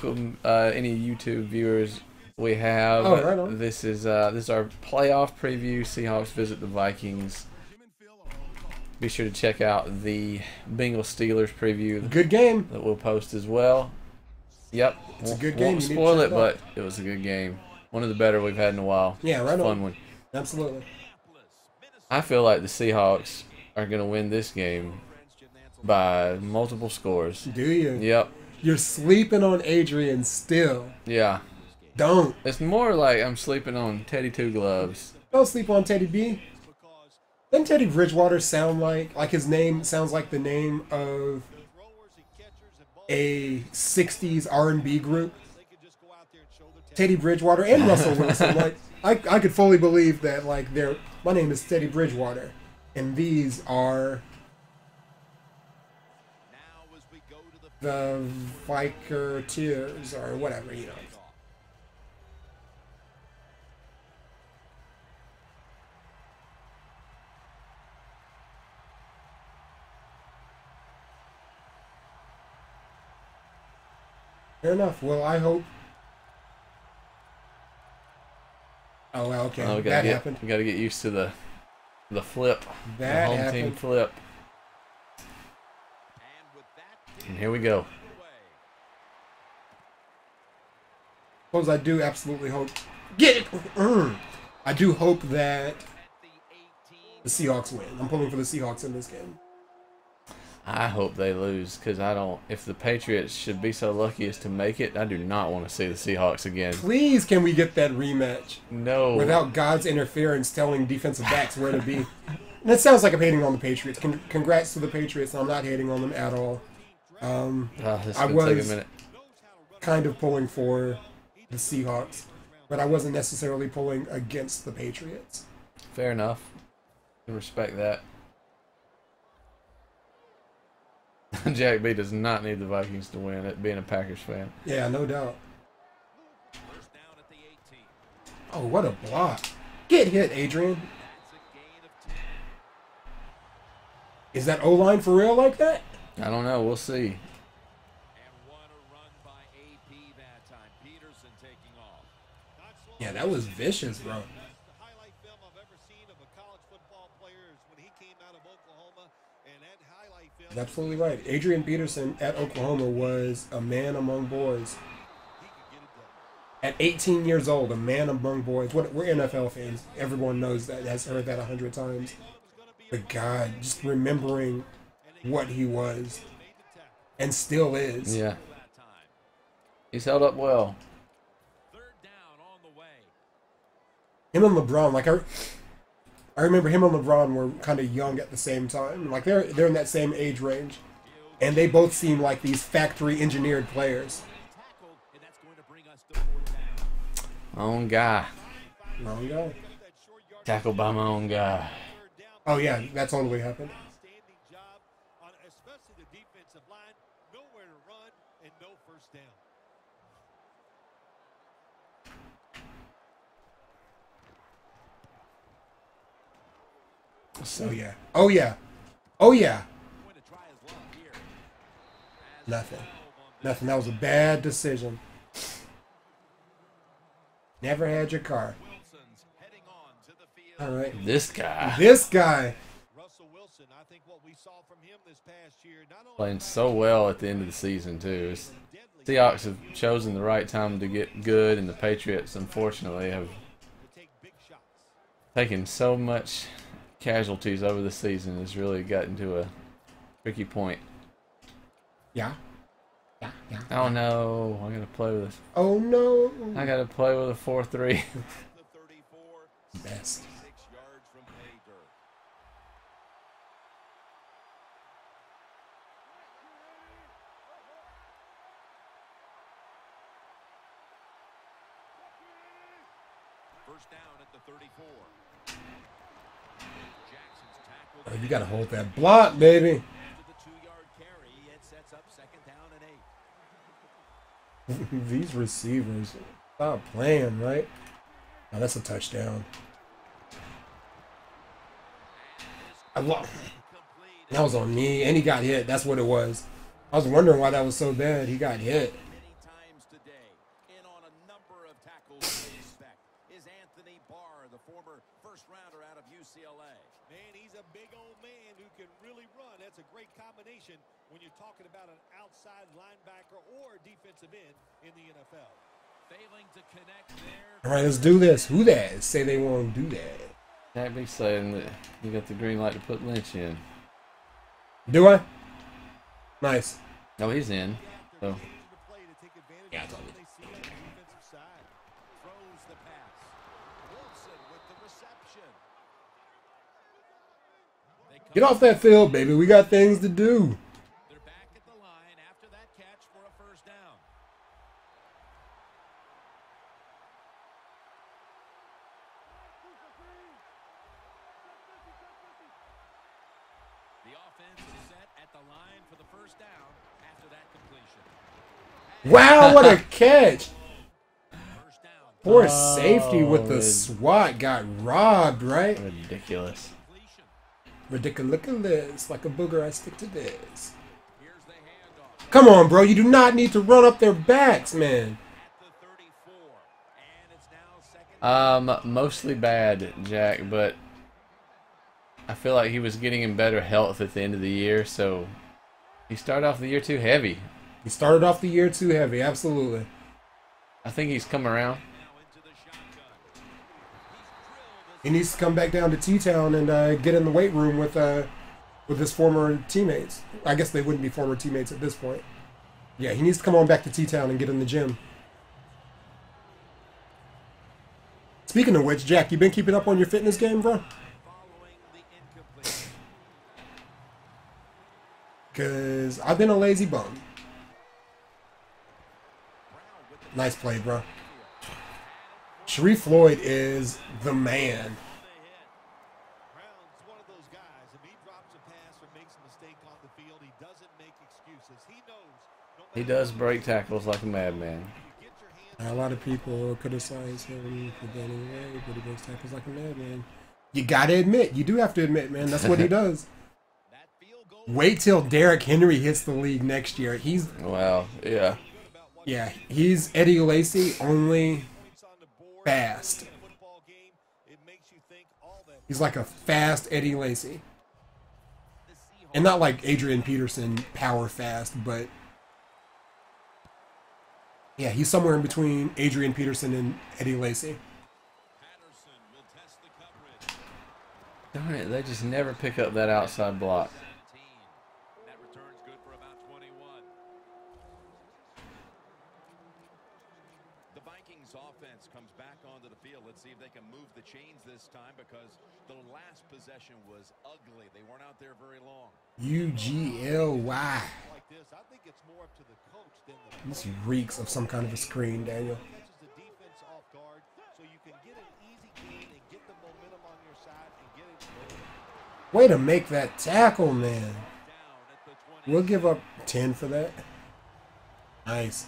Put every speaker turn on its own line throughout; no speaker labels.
Any YouTube viewers we have.
Oh, right on.
This is our playoff preview. Seahawks visit the Vikings. Be sure to check out the Bengals Steelers preview.
Good game
that we'll post as well. Yep,
it's a good game.
Won't spoil it, but it was a good game. One of the better we've had in a while.
Yeah, right on.
Fun one.
Absolutely.
I feel like the Seahawks are going to win this game by multiple scores.
Do you?
Yep.
You're sleeping on Adrian still.
Yeah.
Don't.
It's more like I'm sleeping on Teddy Two Gloves.
Don't sleep on Teddy B. Doesn't Teddy Bridgewater sound like his name sounds like the name of a 60s R&B group? Teddy Bridgewater and Russell Wilson. Like I could fully believe that my name is Teddy Bridgewater and these are the Vikings or whatever, you know. Fair enough. Well, I hope. Oh, well, okay.
Oh,
that happened.
We got to get used to the flip.
That
the home team flip. And here we go.
Suppose I do absolutely hope. Get it! I do hope that the Seahawks win. I'm pulling for the Seahawks in this game.
I hope they lose because I don't. If the Patriots should be so lucky as to make it, I do not want to see the Seahawks again.
Please, can we get that rematch?
No.
Without God's interference telling defensive backs where to be. And it sounds like I'm hating on the Patriots. Congrats to the Patriots. I'm not hating on them at all. I was kind of pulling for the Seahawks, but I wasn't necessarily pulling against the Patriots.
Fair enough. I respect that. Jack B does not need the Vikings to win it, being a Packers fan.
Yeah, no doubt. Oh, what a block. Get hit, Adrian. Is that O-line for real like that?
I don't know. We'll see.
Yeah, that was vicious, bro. Absolutely right. Adrian Peterson at Oklahoma was a man among boys. At 18 years old, a man among boys. We're NFL fans. Everyone knows that. Has heard that 100 times. But God, just remembering what he was and still is.
Yeah. He's held up well.
Him and LeBron, I remember him and LeBron were kind of young at the same time. Like they're in that same age range, and they both seem like these factory engineered players.
My own guy.
My own guy.
Tackled by my own guy.
Oh yeah, that totally happened. Oh yeah. Oh yeah. Oh yeah. Nothing. Nothing. That was a bad decision. Never had your car. All right.
This guy.
This guy.
Playing so well at the end of the season, too. Seahawks have chosen the right time to get good, and the Patriots, unfortunately, have taken so much casualties over the season. Has really gotten to a tricky point.
Yeah.
Oh no, I gotta play with this.
Oh no.
I gotta play with a 4-3.
Best.
First down at the 34.
Oh, you gotta hold that block, baby. These receivers, stop playing, right? Oh, that's a touchdown. That was on me, and he got hit. That's what it was. I was wondering why that was so bad. He got hit.
a number of tackles to expect is Anthony Barr, the former first-rounder out of UCLA.
Man, he's a big old man who can really run. That's a great combination when you're talking about an outside linebacker or defensive end in the NFL.
Failing to connect there.
All right, let's do this. Who that? Say they won't do that.
Can't be saying that you got the green light to put Lynch in.
Do I? Nice.
No, he's in. So.
Yeah, I told you.
Throws the pass. Wilson with the reception.
Get off that field, baby. We got things to do.
They're back at the line after that catch for a first down. The offense is set at the line for the first down after that completion.
Wow, what a catch.
First down.
Poor safety with the
it-
SWAT got robbed, right?
Ridiculous.
Completion.
Ridiculous. Like a booger, I stick to this.
Here's the handoff
Come on, bro. You do not need to run up their backs, man.
at the 34. And it's now second.
Mostly bad, Jack, but I feel like he was getting in better health at the end of the year, so he started off the year too heavy.
He started off the year too heavy, absolutely.
I think he's come around.
Now into the shotgun. He's drilled
He needs to come back down to T-Town and get in the weight room with his former teammates. I guess they wouldn't be former teammates at this point. Yeah, he needs to come on back to T-Town and get in the gym. Speaking of which, Jack, you been keeping up on your fitness game, bro?
following the incomplete.
Because I've been a lazy bum.
Brown with the
Nice play, bro. Sharif Floyd is the man.
The hit. Brown's one of those guys. If he drops a pass or makes a mistake on the field, he doesn't make excuses. He knows. No
He
matter
does break tackles like a madman.
you get your hands
A lot of people criticize him for getting away, but he breaks tackles like a madman. You gotta admit, you do have to admit, man, that's what he does.
that field goal.
Wait till Derrick Henry hits the league next year.
Well, yeah.
Yeah, he's Eddie Lacy, only
points on the board
fast.
in a football game, it makes you think all that.
He's like a fast Eddie Lacy.
The Seahawks
And not like Adrian Peterson, power fast, but yeah, he's somewhere in between Adrian Peterson and Eddie Lacy.
Patterson will test the coverage.
Darn it, they just never pick up that outside block.
17. That return's good for about 21. The Vikings offense comes back onto the field. Let's see if they can move the chains this time because the last possession was ugly. They weren't out there very long.
UGLY.
Like this, I think it's more up to the coach than the
This reeks of some kind of a screen, Daniel.
catches the defense off guard, so you can get an easy gain and get the momentum on your side and get it moving.
Way to make that tackle, man.
Down at the 20.
We'll give up 10 for that. Nice.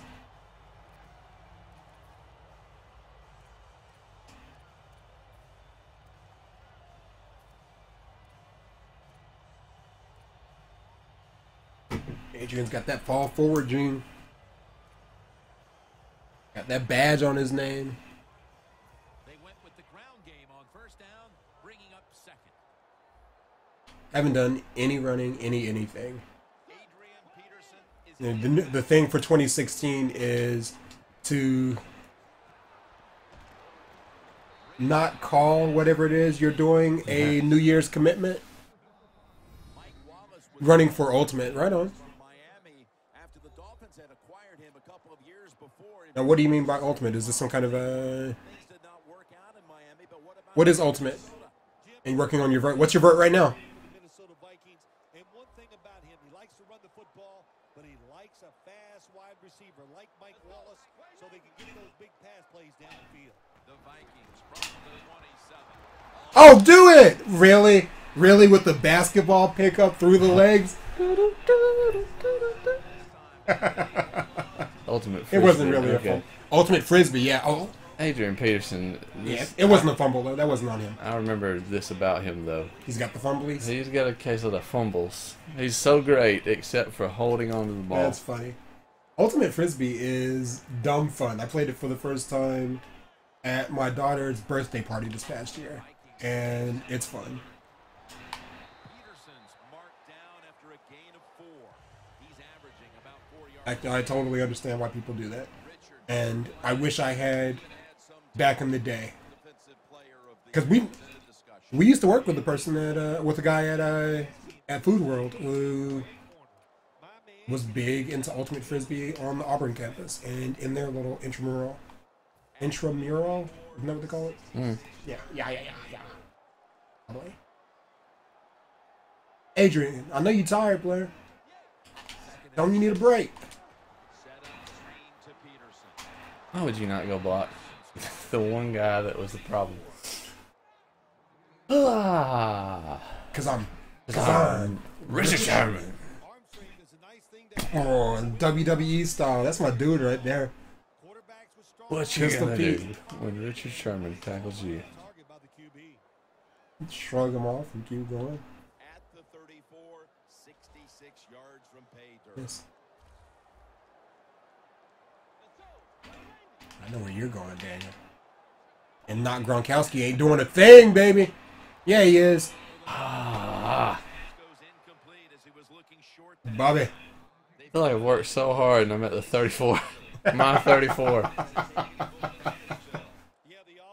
Adrian's got that fall forward gene. Got that badge on his name.
They went with the ground game on first down, bringing up second.
Haven't done any running, anything.
Adrian Peterson is
The thing for 2016 is to not call whatever it is you're doing a New Year's commitment.
Mike Wallace was
Running for ultimate. Right on.
from Miami after the Dolphins had acquired him a couple of years before.
Now, what do you mean by ultimate? Is this some kind of a...
Things did not work out in Miami, but what about
What is ultimate? And you're working on your vert. What's your vert right now?
The Minnesota Vikings, and one thing about him, he likes to run the football, but he likes a fast wide receiver like Mike Wallace, so they can get those big pass plays downfield.
the Vikings from the 27?
Oh, do it! Really? Really with the basketball pickup through the legs?
Ultimate
It
frisbee.
wasn't really a
Okay.
fumble. Ultimate frisbee, yeah. Oh,
Adrian Peterson.
yeah.
this-
It wasn't a fumble though. That wasn't on him.
I remember this about him though.
He's got the fumblies.
He's got a case of the fumbles. He's so great except for holding on to the ball.
That's funny. Ultimate Frisbee is dumb fun. I played it for the first time at my daughter's birthday party this past year, and it's fun.
Peterson's marked down after a gain of 4. He's averaging about 4 yards.
I totally understand why people do that, and I wish I had back in the day, because we used to work with a person with a guy at Food World who was big into Ultimate Frisbee on the Auburn campus and in their little intramural, isn't that what they call it? Yeah. Boy. Adrian, I know you're tired, Blair. Don't you need a break?
Why would you not go block the one guy that was the problem?
Because I'm
Richard Sherman.
Oh, WWE style. That's my dude right there.
What you
Pistol
gonna
Pete.
do when Richard Sherman tackles you?
Shrug him off and keep going.
At the 34, 66 yards from pay dirt.
Yes. I know where you're going, Daniel. And not Gronkowski ain't doing a thing, baby. Yeah, he is.
I
Goes incomplete as he was looking short.
Bobby.
feel like I worked so hard and I'm at the 34. My 34.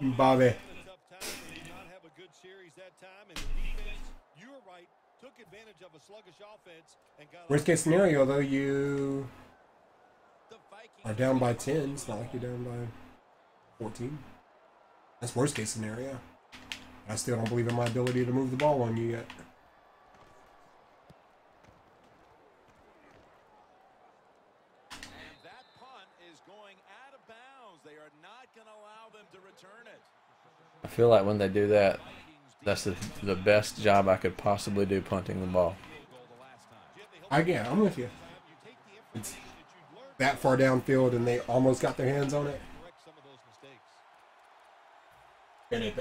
Bobby. Worst case scenario, though, you are down by 10. It's not like you're down by 14. That's worst case scenario. I still don't believe in my ability to move the ball on you yet.
And that punt is going out of bounds. They are not going to allow them to return it.
I feel like when they do that, that's the best job I could possibly do punting the ball.
Yeah, I'm with you. It's that far downfield and they almost got their hands on it. Penny.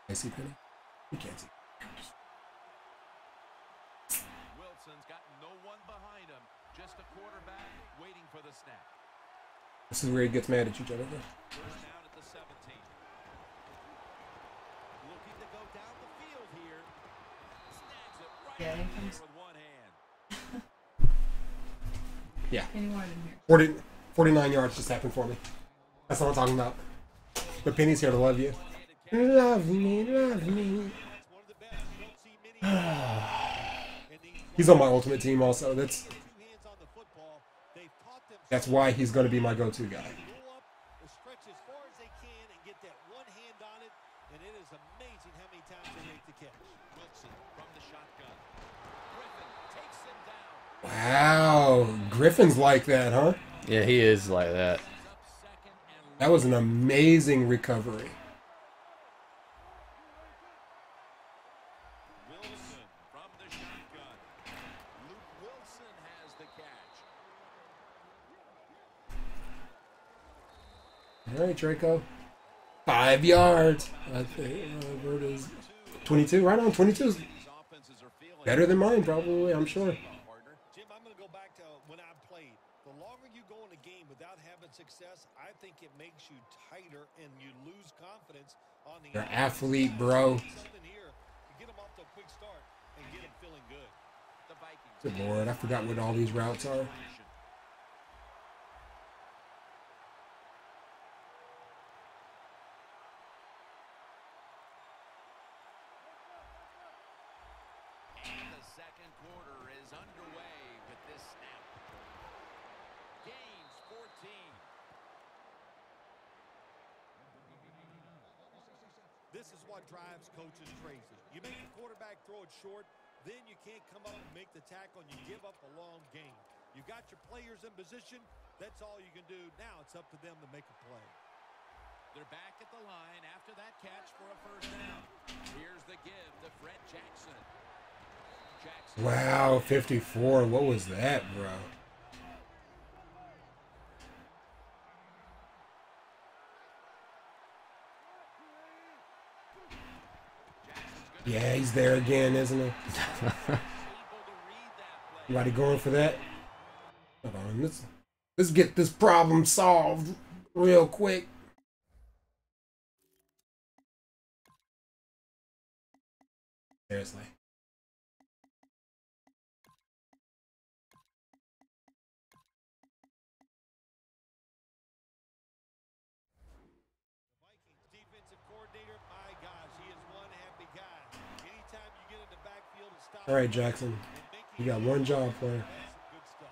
I see Penny. You can't see.
Wilson's got no one behind him. Just a quarterback waiting for the snap.
This is where he gets mad at you, Jonathan.
First down at the 17. Looking to go down the field here. Snags it right
Yeah, he comes.
with one hand.
Yeah.
Anyone in here?
49 yards just happened for me. That's what I'm talking about. But Penny's here to love you. Love me. He's on my ultimate team also. That's why he's going to be my go-to guy. Wow, Griffin's like that, huh?
Yeah, he is like that.
That was an amazing recovery.
Wilson from the shotgun. Luke Wilson has the catch.
All right, Draco. 5 yards. I think where is 22? Right on, 22 is better than mine, probably. I'm sure.
Jim, I'm going to go back to when I played. The longer you go in a game without having success, I think it makes you tighter and you lose confidence on the
You're an athlete, bro.
something here to get them off to a quick start and get them feeling good.
The Vikings.
Good Lord, I forgot what all these routes are.
The second quarter is underway with this snap. Gains 14.
This is what drives coaches crazy. You make the quarterback throw it short, then you can't come up and make the tackle, and you give up a long gain. You got your players in position. That's all you can do. Now it's up to them to make a play.
They're back at the line after that catch for a first down. Here's the give to Fred Jackson.
Wow, 54. What was that, bro? Yeah, he's there again, isn't he? Anybody going for that? on. Let's get this problem solved real quick. Seriously.
Vikings defensive coordinator, my gosh, he is one happy guy. Anytime you get in the backfield and stop.
All right, Jackson. You got one job, player.
Good stuff.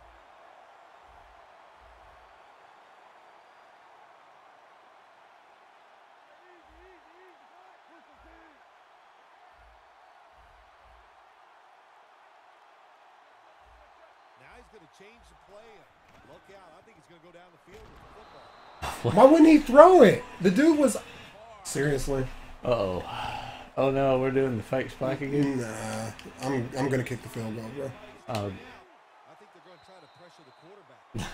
Now he's going to change the play. Look out. I think he's going to go down the field with the football.
Why wouldn't he throw it? The dude was... Seriously.
Uh-oh. Oh, no, we're doing the fake spike again?
Nah. I'm going to kick the field goal, bro.
I think they're going to try to pressure the quarterback.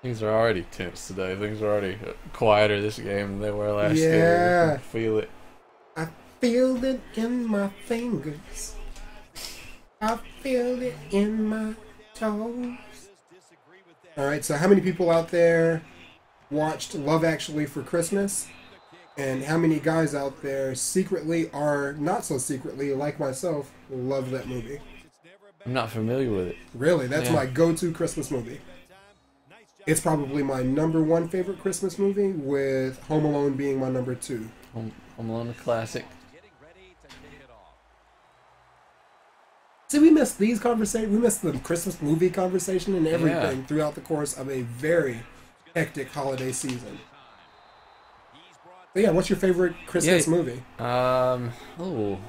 Things are already tense today. Things are already quieter this game than they were last game.
Yeah.
I can feel it.
I feel it in my fingers. I feel it in my toes. Alright, so how many people out there watched Love Actually for Christmas? And how many guys out there secretly or not so secretly, like myself, love that movie?
I'm not familiar with it.
Really, that's
Yeah.
my go-to Christmas movie. It's probably my #1 favorite Christmas movie, with Home Alone being my #2.
Home Alone, a classic.
See, we missed these conversations. We missed the Christmas movie conversation and everything
Yeah.
throughout the course of a very hectic holiday season. So yeah, what's your favorite Christmas movie?
Oh.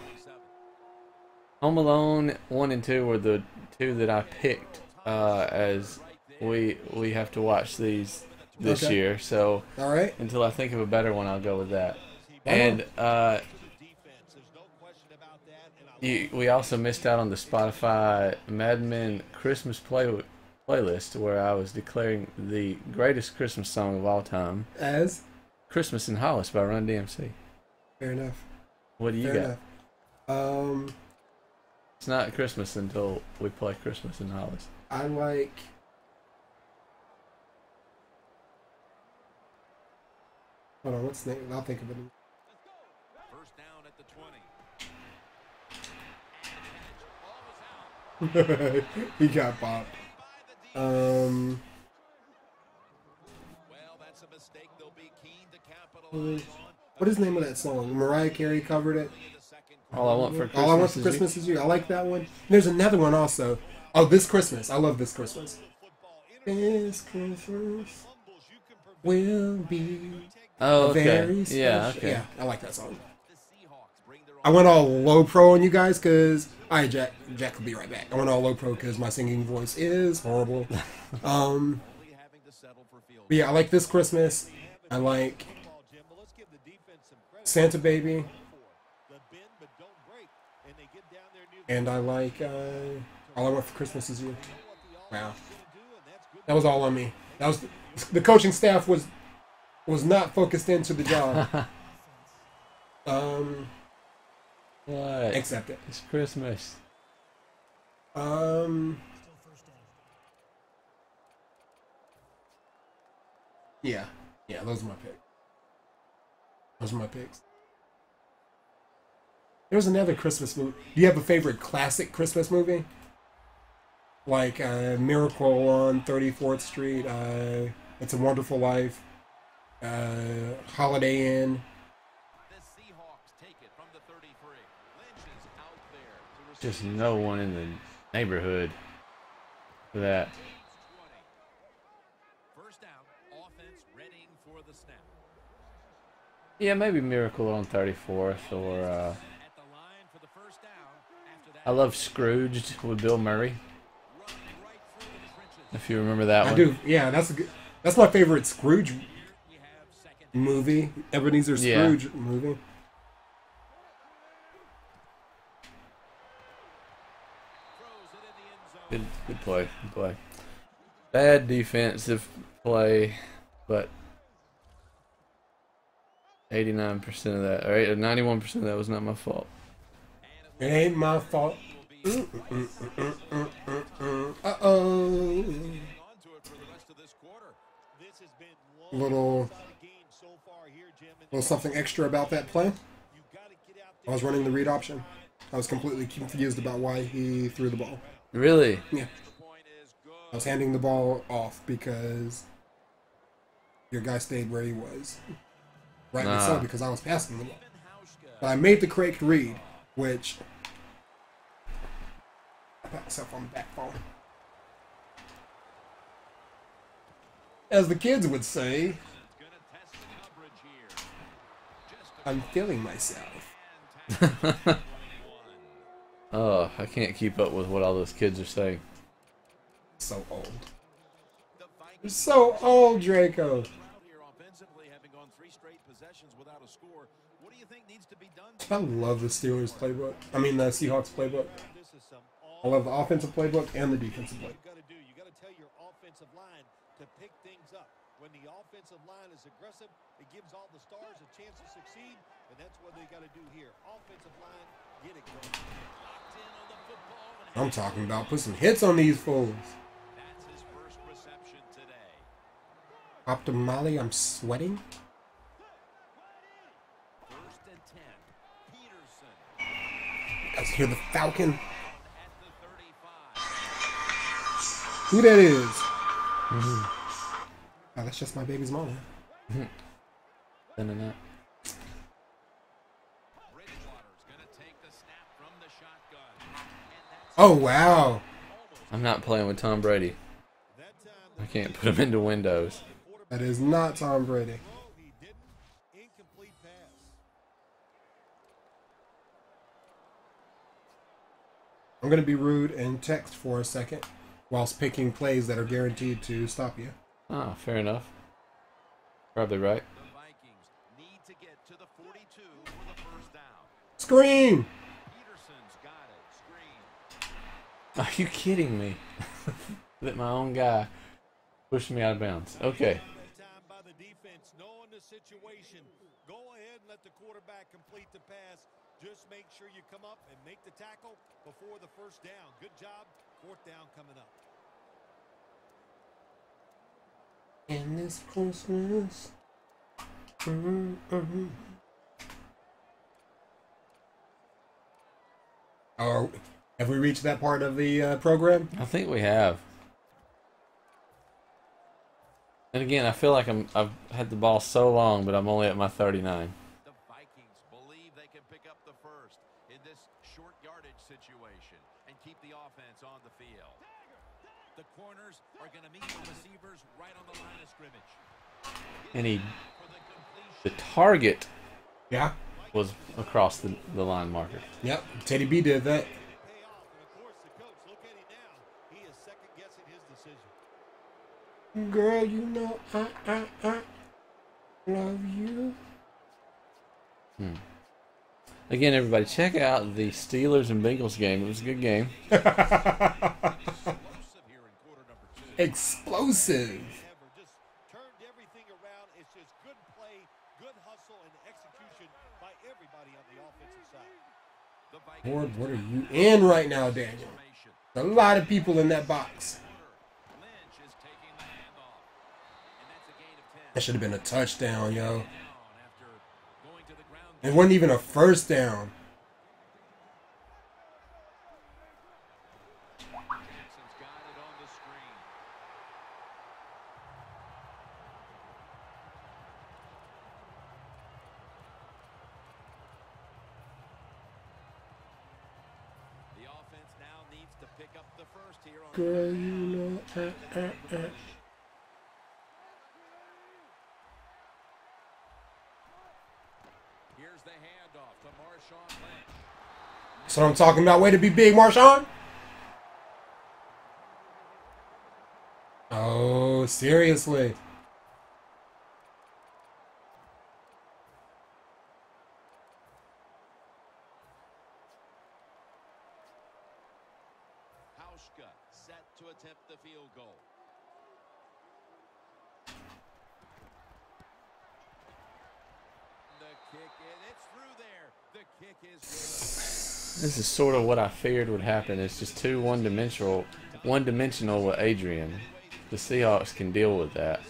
Home Alone 1 and 2 were the two that I picked as we have to watch these this
Okay.
year. So
All right.
until I think of a better one, I'll go with that.
Wow.
And we also missed out on the Spotify Madden Christmas playlist, where I was declaring the greatest Christmas song of all time,
As
"Christmas in Hollis" by Run DMC.
fair enough.
What do you
Fair
got?
enough.
It's not Christmas until we play "Christmas in Hollis."
I like. Hold on, what's the name? I'll think of it.
First down at the 20.
He got popped.
Well, that's a mistake. They'll be keen to capitalize on.
What is the name of that song? Mariah Carey covered it.
All I want for Christmas,
All I Want for
is
Christmas is You. I like that one. There's another one also. Oh, This Christmas. I love This Christmas. This Christmas will be
You. Oh, okay.
very special.
Yeah, okay.
Yeah, I like that song. I went all low pro on you guys because... Alright, Jack will be right back. I went all low pro because my singing voice is horrible. But yeah, I like This Christmas. I like Santa Baby. And I like All I Want for Christmas Is You. Wow. That was all on me. That was the coaching staff was not focused into the job.
What?
Accept it.
It's Christmas.
Yeah. Yeah, those are my picks. Those are my picks. There's another Christmas movie. Do you have a favorite classic Christmas movie? Like Miracle on 34th Street, It's a Wonderful Life, Holiday Inn.
The Seahawks take it from the 33. Lynch is out there to receive.
Just no one in the neighborhood for that.
20. First down, offense readying for the snap.
Yeah, maybe Miracle on 34th, or
At the line for the first down. After that,
I love Scrooged with Bill Murray.
run right through the trenches.
If you remember that
I
one.
do. Yeah, that's my favorite Scrooge
We have second
movie. Ebenezer
Yeah.
Scrooge movie.
throws it in the end zone.
Good play. Good play. Bad defensive play, but 89% of that, or 91% of that was not my fault.
It ain't my fault. Uh-oh. Little something extra about that play. I was running the read option. I was completely confused about why he threw the ball.
Really?
Yeah. I was handing the ball off because your guy stayed where he was. Rightly so, because I was passing the ball. But I made the correct read, which I pat myself on the back phone. As the kids would say, I'm feeling myself.
Oh, I can't keep up with what all those kids are saying.
So old. You're so old, Draco. I love the Steelers playbook. I mean, the Seahawks playbook. I love the offensive playbook and the defensive playbook.
You got to tell your offensive line to pick things up. When the offensive line is aggressive, it gives all the stars a chance to succeed, and that's what they got to do here. Offensive line, get it going.
I'm talking about put some hits on these fools.
That's his first reception today.
Optimally, I'm sweating.
First and 10. Peterson.
You guys hear the Falcon?
At the 35.
Who that is? Oh, that's just my baby's mom.
Sending that.
Bridgewater's going to take the snap from the shotgun.
Oh, wow.
I'm not playing with Tom Brady. I can't put him into Windows.
That is not Tom Brady.
He didn't. Incomplete pass.
I'm going to be rude and text for a second whilst picking plays that are guaranteed to stop you.
Ah, fair enough. Probably right.
The Vikings need to get to the 42 for the first down.
Scream!
Peterson's got it. Screen.
Are you kidding me? That my own guy pushed me out of bounds. Okay.
That time by the defense, knowing the situation. Go ahead and let the quarterback complete the pass. Just make sure you come up and make the tackle before the first down. Good job. Fourth down coming up.
In this Christmas. Oh, have we reached that part of the program?
I think we have. And again, I feel like I've had the ball so long, but I'm only at my 39.
The Vikings believe they can pick up the first in this short yardage situation and keep the offense on the field. The corners are going to meet the receivers right on the line of scrimmage.
And he,
For the completion.
the target
Yeah.
was across the line marker.
Yep. Teddy B did that.
Pay off. And, of course, the coach, look at him now. He is second-guessing his decision.
Girl, you know I love you.
Again, everybody, check out the Steelers and Bengals game. It was a good game.
Explosive here in quarter number 2.
Explosive.
Ever just turned everything around. It's just good play, good hustle, and execution by everybody on the offensive side.
The Vikings
Lord, what are you in right now, Daniel?
formation.
A lot of people in that box.
Lynch is taking the handoff. And that's a gain of 10.
That should have been a touchdown, yo.
Down after going to the ground.
It wasn't even a first down.
Jackson's got it on the screen. The offense now needs to pick up the first here on
Girl, you know
Here's the handoff to Marshawn Lynch.
That's what I'm talking about. Way to be big, Marshawn. Oh, seriously.
Hauschka set to attempt the field goal. The
This is sort of what I feared would happen. It's just too one-dimensional with Adrian. The Seahawks can deal with that.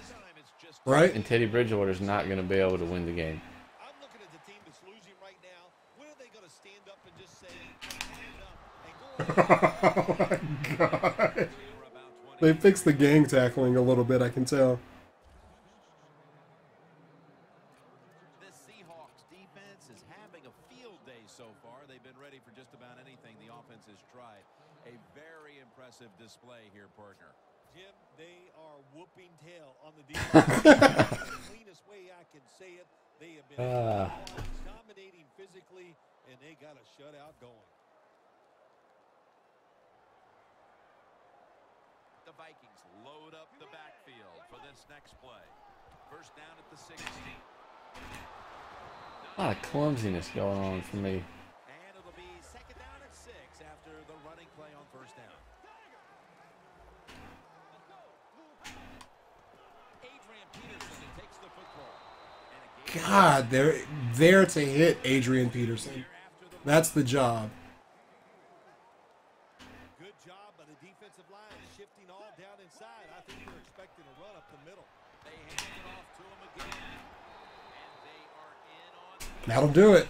Right?
And Teddy Bridgewater's not going to be able to win the game.
I'm looking at the team that's losing right now. When are they going to stand up and just say, "I'm enough," and go
Oh my god. They fixed the gang tackling a little bit, I can tell.
The Seahawks defense is having a field day so far. They've been ready for just about anything the offense has tried. A very impressive display here, partner.
Jim, they are whooping tail on the defense. The cleanest way I can say it. They have been dominating physically, and they got a shutout going.
The Vikings load up the backfield for this next play. First down at the 16.
A lot of clumsiness going on for me.
And it'll be second down at 6 after the running play on first down. Adrian Peterson takes the football.
God, they're there to hit Adrian Peterson. That's the job.
Good job by the defensive line shifting all down inside. I think they're expecting a run up the middle.
They hand it off to him again. And they are in on.
That'll do it.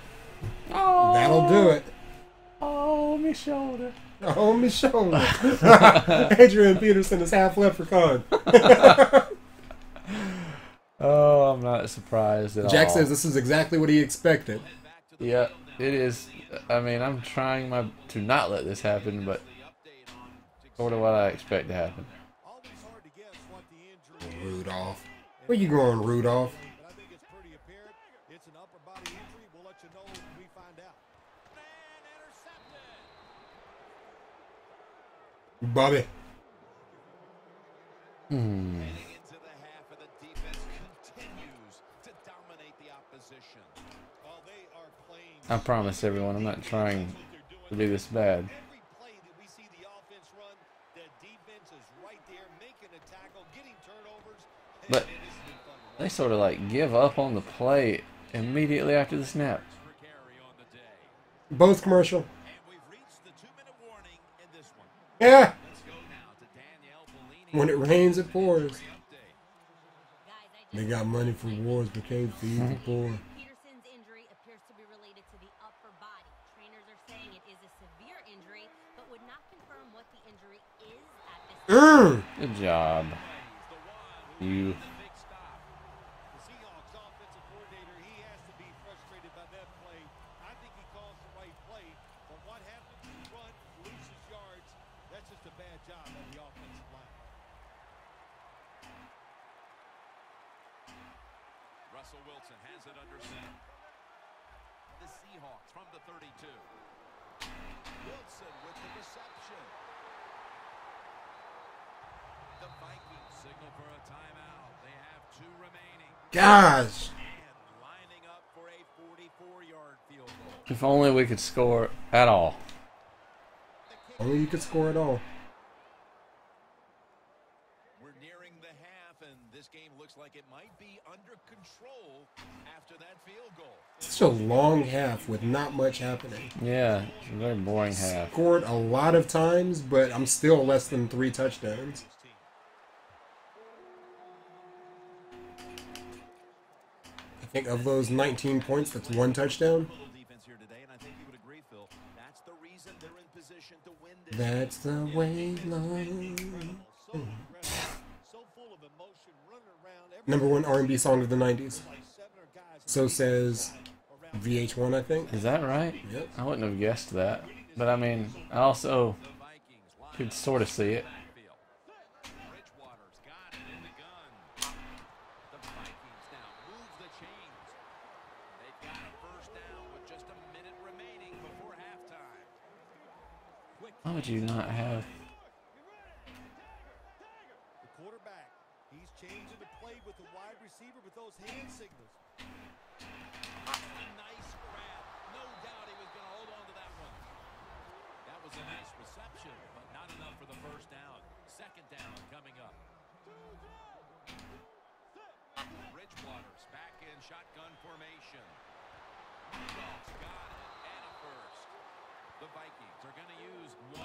Oh,
That'll do it.
Oh, my shoulder.
Oh, my shoulder. Adrian Peterson is half leprechaun.
Oh, I'm not surprised at all.
Jack says this is exactly what he expected.
Yeah, it is. I mean, I'm trying to not let this happen, but sort of what I expect to happen.
Always hard to guess what the injury is.
Rudolph. Where you going, Rudolph?
But I think it's pretty apparent. It's an upper body injury. We'll let you know when we find out.
And intercepted.
Bobby.
Heading into the half of the defense continues to dominate the opposition.
Well, they are playing.
I promise everyone, I'm not trying to be this bad.
Every play that we see the offense run, the defense is right there making a tackle, getting turnovers.
But they sort of like give up on the play immediately after the snap.
For carry on the day.
Both commercial.
And we've reached the 2-minute warning in this one.
Yeah.
Let's go now to Danielle Bellini.
When it rains, it pours.
Update.
They got money for wars, but can't feed the poor.
Peterson's injury appears to be related to the upper body. Trainers are saying it is a severe injury, but would not confirm what the injury is at this time.
Good job. You.
Big stop. The Seahawks offensive coordinator, he has to be frustrated by that play. I think he calls the right play, but what happens when you run, loses yards, that's just a bad job on the offensive line.
Russell Wilson has it under center. The Seahawks from the 32. Wilson with the reception. The Vikings signal for a timeout. They have 2 remaining.
Gosh.
And lining up for a 44-yard field goal.
If only we could score at all.
Only you could score it all.
We're nearing the half, and this game looks like it might be under control after that field goal.
It's a long half with not much happening.
Yeah, it's a very boring half.
Scored a lot of times, but I'm still less than 3 touchdowns. I think of those 19 points, that's 1 touchdown.
Defense here today, and I think you would agree, Phil. That's the reason they're in position to win this.
That's the way, Lord.
So aggressive, so full of emotion, running around. Every
Number 1 R&B song of the 90s.
like 7 or guys
So says VH1, I think.
Is that right?
Yep.
I wouldn't have guessed that. But I mean, I also
The Vikings line
could sort of see it.
backfield. Bridgewater's got it in the gun. The Vikings now move the chains. They've got a first down with just a minute remaining before halftime. Quick
Why would you not have?
The quarterback, he's changing the play with the wide receiver with those hand signals.
nice grab. No doubt he was going to hold on to that one. That was a nice reception, but not enough for the first down. Second down coming up. Bridgewater's back in shotgun formation.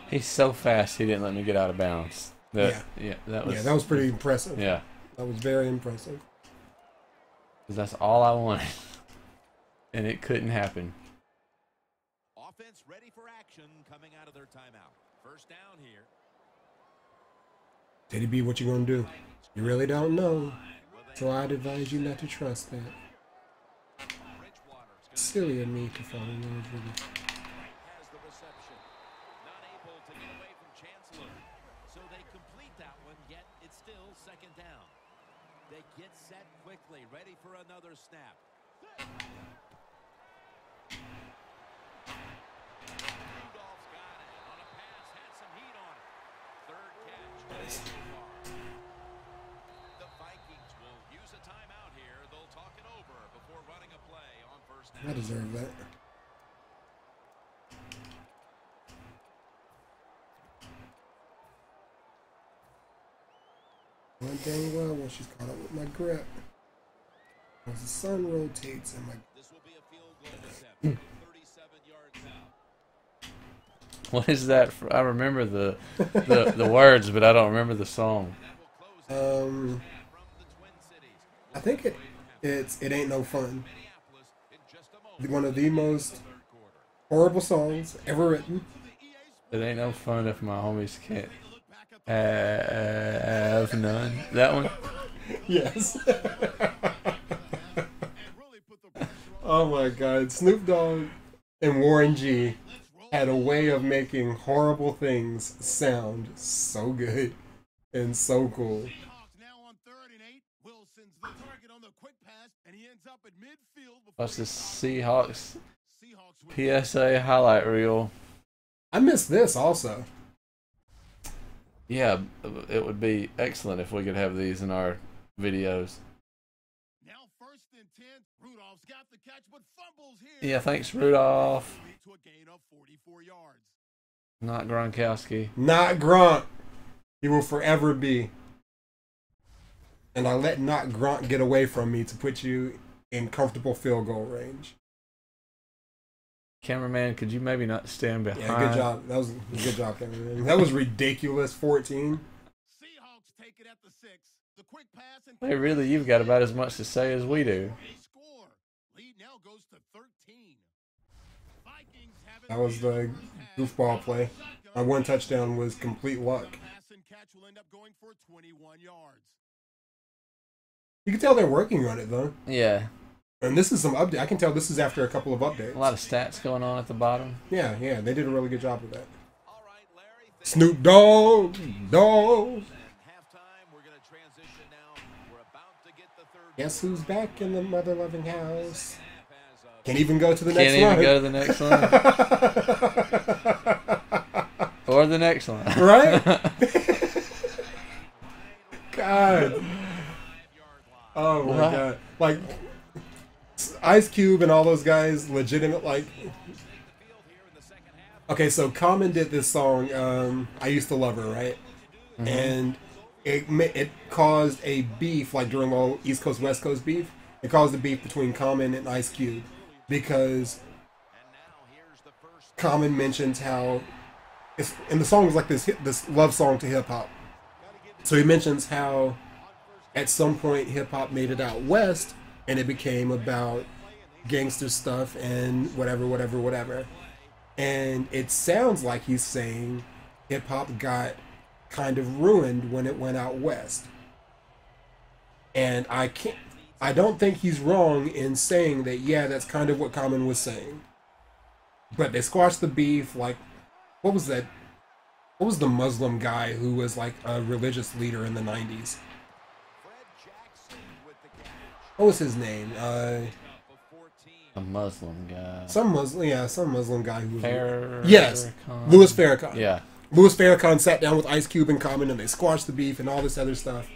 He's so fast, he didn't let me get out of bounds. That was
pretty impressive.
Yeah.
That was very impressive.
'Cause that's all I wanted. And it couldn't happen.
Offense ready for action coming out of their timeout. First down here.
Teddy B, what you gonna do? You really don't know. So I'd advise you not to trust that. Silly of me to fall in love with it.
Has the reception. Not able to get away from Chancellor. So they complete that one, yet it's still second down. They get set quickly, ready for another snap. Rudolph's got it. On a pass, had some heat on it. Third catch. The Vikings will use a timeout here. They'll talk it over before running a play on first down.
I deserve that. One dang well when she's caught up with my grip. As the sun rotates and my...
This will be a field goal attempt. 37 yards out.
What is that? I remember the words, but I don't remember the song.
I think it ain't no fun. One of the most horrible songs ever written.
It ain't no fun if my homies can't have none. That one?
Yes. Oh my God. Snoop Dogg and Warren G had a way of making horrible things sound so good and so cool.
Watch the Seahawks PSA highlight reel.
I miss this also.
Yeah, it would be excellent if we could have these in our videos.
Now first and 10, Rudolph's got the catch, but fumbles here.
Yeah, thanks, Rudolph.
To a gain of 44 yards.
Not Gronkowski.
Not Gronk. He will forever be. And I let not Gronk get away from me to put you in comfortable field goal range.
Cameraman, could you maybe not stand behind?
Yeah, good job. That was a good job, cameraman. That was ridiculous. 14.
Seahawks take it at the 6. The quick pass and
Hey, really, you've got about as much to say as we do.
they score. Lead now goes to 13. Vikings have it.
That was the goofball play. My one touchdown was complete luck.
Pass and catch will end up going for 21 yards.
You can tell they're working on it, though.
Yeah.
And this is some update. I can tell this is after a couple of updates.
A lot of stats going on at the bottom.
Yeah, they did a really good job with that.
All right, Larry.
Snoop Dogg, dog.
Halftime, we're going to transition now. We're about to get the third.
Guess who's back in the mother-loving house? Can't even go to the next
Can't even
line.
go to the next line. Or the next line.
Right? God. Oh my
What?
God. Like, Ice Cube and all those guys, legitimate, like... Okay, so Common did this song, I Used to Love Her, right?
Mm-hmm.
And it caused a beef, like during all East Coast, West Coast beef. It caused a beef between Common and Ice Cube. Because Common mentions how... and the song was like this love song to hip-hop. So he mentions how at some point hip-hop made it out west and it became about gangster stuff and whatever. And it sounds like he's saying hip-hop got kind of ruined when it went out west. And I don't think he's wrong in saying that, yeah, that's kind of what Common was saying. But they squashed the beef, like, what was that? What was the Muslim guy who was like a religious leader in the 90s? What was his name?
A Muslim guy.
Some Muslim guy who was...
Farrakhan.
Yes, Louis Farrakhan.
Yeah.
Louis Farrakhan sat down with Ice Cube and Common and they squashed the beef and all this other stuff.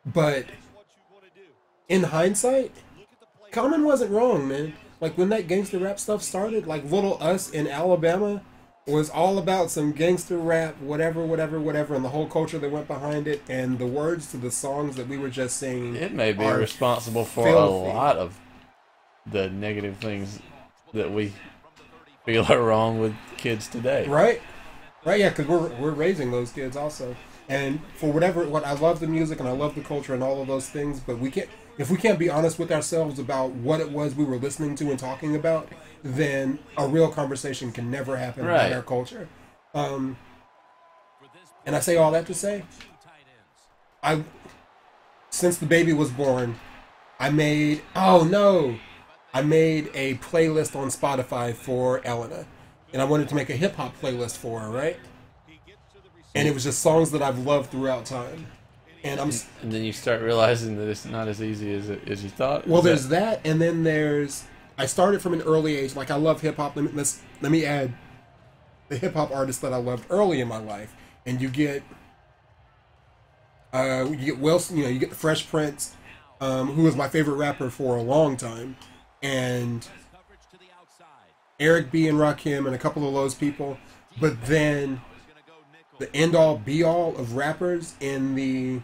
But in hindsight, Common wasn't wrong, man. Like when that gangster rap stuff started, like Little Us in Alabama was all about some gangster rap, whatever, and the whole culture that went behind it, and the words to the songs that we were just singing.
It may be
are
responsible for
filthy.
a lot of the negative things that we feel are wrong with kids today.
Right, right, yeah, because we're raising those kids also, and for what I love the music and I love the culture and all of those things, but if we can't be honest with ourselves about what it was we were listening to and talking about, then a real conversation can never happen about our culture. And I say all that to say, since the baby was born, I made a playlist on Spotify for Elena. And I wanted to make a hip-hop playlist for her, right? And it was just songs that I've loved throughout time. And
then you start realizing that it's not as easy as you thought.
Well, there's that, and then I started from an early age. Like, I love hip-hop. Let me add the hip-hop artists that I loved early in my life. And you get Wilson, you get the Fresh Prince, who was my favorite rapper for a long time, and Eric B. and Rakim and a couple of those people. But then the end-all, be-all of rappers in the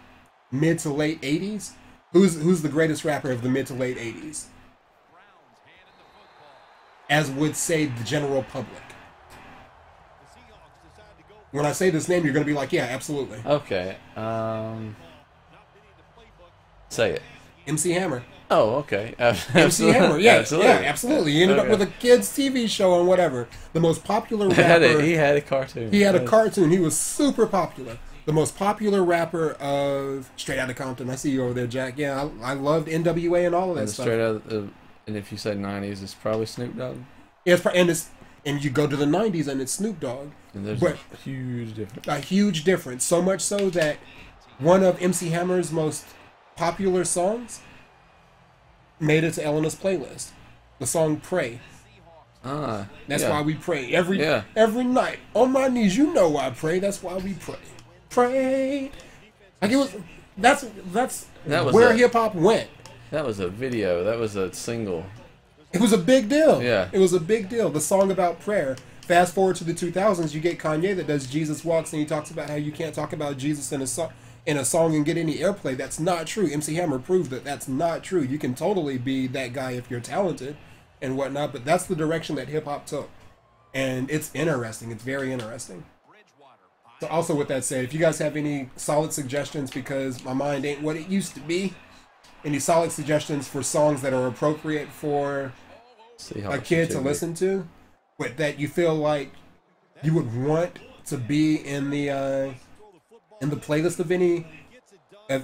mid to late 80s, who's the greatest rapper of the mid to late 80s? As would say the general public. When I say this name, you're going to be like, yeah, absolutely.
Okay. Say it.
MC Hammer.
Oh, okay.
MC Hammer, yeah, absolutely. Yeah, absolutely. He ended up with a kids' TV show and whatever. The most popular rapper.
He had a cartoon.
He had a cartoon. He was super popular. The most popular rapper of Straight Outta Compton. I see you over there, Jack. Yeah, I loved NWA and all of that stuff.
And if you said 90s, it's probably Snoop Dogg.
Yeah, and you go to the 90s and it's Snoop Dogg.
And there's a huge difference.
A huge difference. So much so that one of MC Hammer's most popular songs made it to Elena's playlist. The song Pray. That's why we pray. Every night. On my knees, you know I pray. That's why we pray. Pray. Like that's where hip hop went.
That was a video. That was a single.
It was a big deal.
Yeah.
It was a big deal. The song about prayer. Fast forward to the 2000s, you get Kanye that does Jesus Walks, and he talks about how you can't talk about Jesus in a song and get any airplay. That's not true. MC Hammer proved that that's not true. You can totally be that guy if you're talented and whatnot, but that's the direction that hip-hop took. And it's interesting. It's very interesting. So also with that said, if you guys have any solid suggestions, because my mind ain't what it used to be, any solid suggestions for songs that are appropriate for a kid to listen to, but that you feel like you would want to be in the playlist of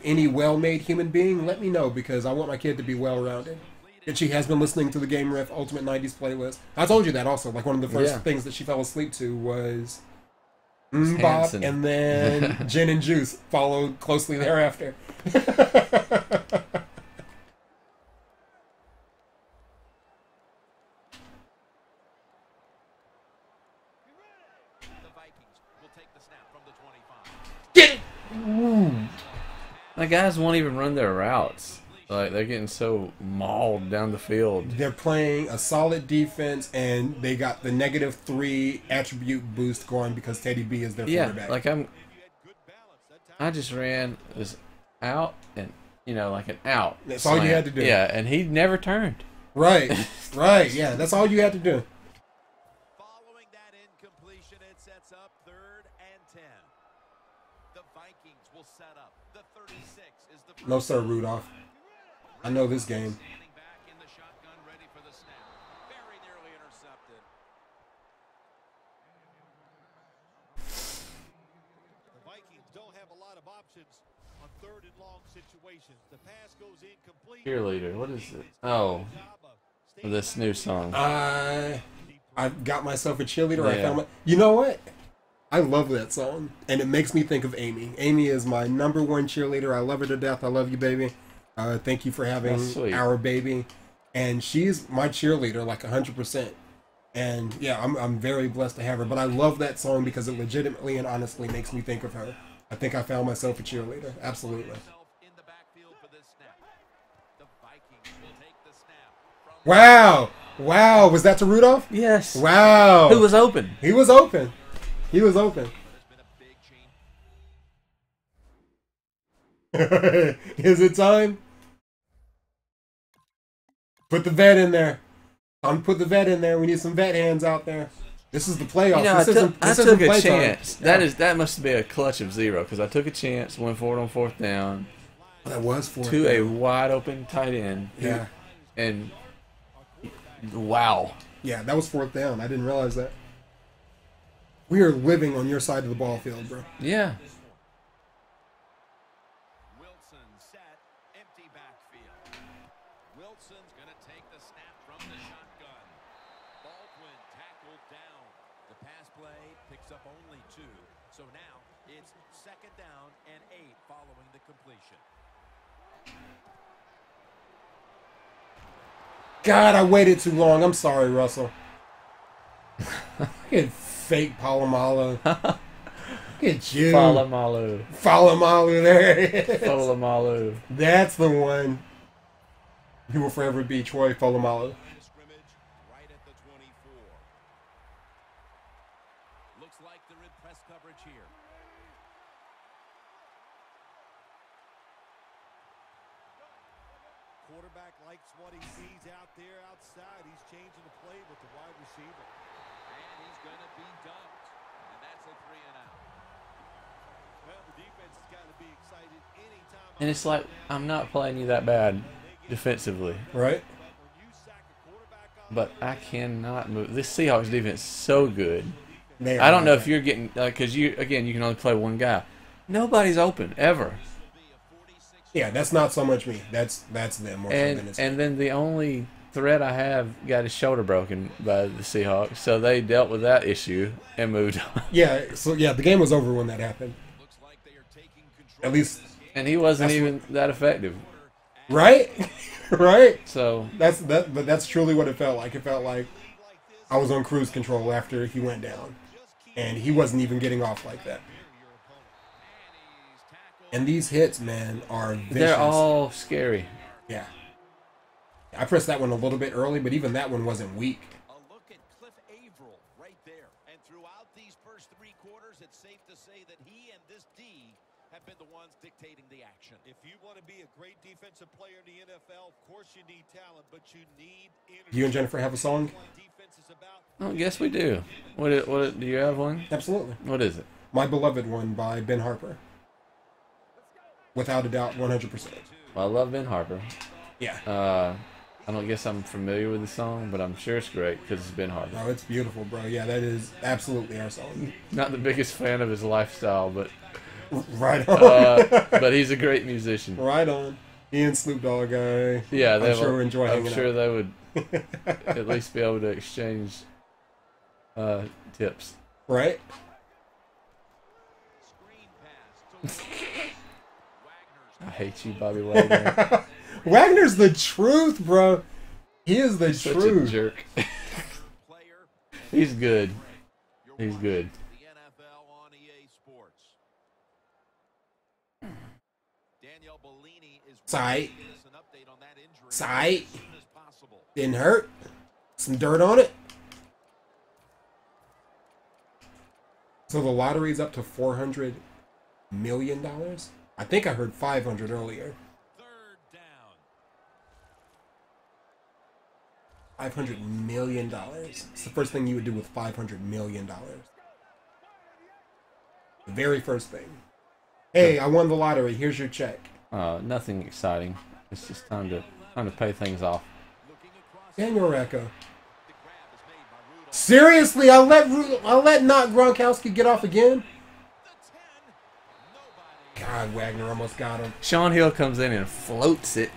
any well-made human being, let me know, because I want my kid to be well-rounded. And she has been listening to the Game Riff Ultimate 90s playlist. I told you that also. Like, one of the first things that she fell asleep to was Bop, and then Gin and Juice followed closely thereafter.
The guys won't even run their routes. Like, they're getting so mauled down the field.
They're playing a solid defense, and they got the -3 attribute boost going because Teddy B is their quarterback.
Like I just ran this out and, like an out.
That's all you had to do.
Yeah, and he never turned.
Right, right, yeah, that's all you had to do.
Following that incompletion, it sets up 3rd and 10. The Vikings will set up. The 36 is the
No, sir, Rudolph. I know this game.
standing back in the shotgun, ready for the snap. Very nearly intercepted.
The Vikings don't have a lot of options on 3rd and long situations. The pass goes incomplete.
Cheerleader, what is it? Oh, this new song.
I got myself a cheerleader.
Yeah.
I found you know what? I love that song, and it makes me think of Amy. Amy is my #1 cheerleader. I love her to death. I love you, baby. Thank you for having our baby. And she's my cheerleader, like 100%. And yeah, I'm very blessed to have her. But I love that song because it legitimately and honestly makes me think of her. I think I found myself a cheerleader. Absolutely. Wow. Wow. Was that to Rudolph?
Yes.
Wow.
Who was open?
He was open. He was open. Is it time? Put the vet in there. Put the vet in there. We need some vet hands out there. This is the playoffs.
You know, I
this
took
isn't
a
playtime.
chance.
Yeah.
That must be a clutch of 0 because I took a chance, went for it on 4th down
That was 4th
to a
down.
wide open tight end.
Yeah.
And wow.
Yeah, that was 4th down. I didn't realize that. We are living on your side of the ball field, bro.
Yeah.
Wilson set, empty backfield. Wilson's going to take the snap from the shotgun. Baldwin tackled down. The pass play picks up only 2. So now it's 2nd down and 8 following the completion.
God, I waited too long. I'm sorry, Russell. Look at fake Palomalo. Look at you.
Falamalu.
Falamalu, there it is.
Falamalu.
That's the one. He will forever be Troy Falamalu.
Scrimmage right at the 24. Looks like they're in press coverage here.
Quarterback likes what he sees out there outside. He's changing the play with the wide receiver.
And he's going to be dumped. And that's a 3 and out.
Well, the defense has got to be excited anytime.
And it's like, I'm not playing you that bad defensively,
Right?
When you sack a quarterback on
but I cannot move. This Seahawks defense is so good.
They
I don't know
are.
if you're getting, because you can only play one guy. Nobody's open, ever.
Yeah, that's not so much me. That's them more so than it's
And then the only threat I have got his shoulder broken by the Seahawks, so they dealt with that issue and moved on.
Yeah, so yeah, the game was over when that happened.
Looks like they are taking control.
At least,
And he wasn't even that effective.
right? Right?
So
But that's truly what it felt like. It felt like I was on cruise control after he went down. And he wasn't even getting off like that. And these hits, man, are vicious.
they're all scary.
Yeah. I pressed that one a little bit early, but even that one wasn't weak.
A look at Cliff Averill right there. And throughout these first 3 quarters, it's safe to say that he and this D have been the ones dictating the action.
If you want to be a great defensive player in the NFL, of course you need talent, but you need energy.
You and Jennifer have a song?
What defense is about.
Oh, yes, we do. What do you have one?
Absolutely.
What is it?
My Beloved One by Ben Harper. Without a doubt, 100%.
Well, I love Ben Harper.
Yeah.
I don't guess I'm familiar with the song, but I'm sure it's great because it's Ben Harper.
Oh, it's beautiful, bro. Yeah, that is absolutely our song.
Not the biggest fan of his lifestyle, but
Right on.
but he's a great musician.
Right on. He and Snoop Dogg guy.
Yeah,
I'm sure enjoy hanging
I'm sure
out.
they would at least be able to exchange tips.
Right?
Screen pass to Wagner's
I hate you, Bobby Wagner.
Wagner's the truth, bro. He is the
Such
truth.
a jerk.
player.
He's good.
You're
He's
watching
good.
The NFL on EA Sports. Danielle Bellini is
Sight.
giving us an update on that injury
Sight.
as soon as possible.
Didn't hurt. Some dirt on it. So the lottery's up to $400 million? I think I heard 500 earlier.
3rd down.
$500 million. It's the first thing you would do with $500 million. The very first thing. Hey, I won the lottery. Here's your check.
Nothing exciting. It's just time to pay things off.
Looking across
Daniel Racco.
the grab is made by Rudolph.
Seriously, I'll let not Gronkowski get off again?
The 10. Nobody.
God, Wagner almost got him.
Sean Hill comes in and floats it,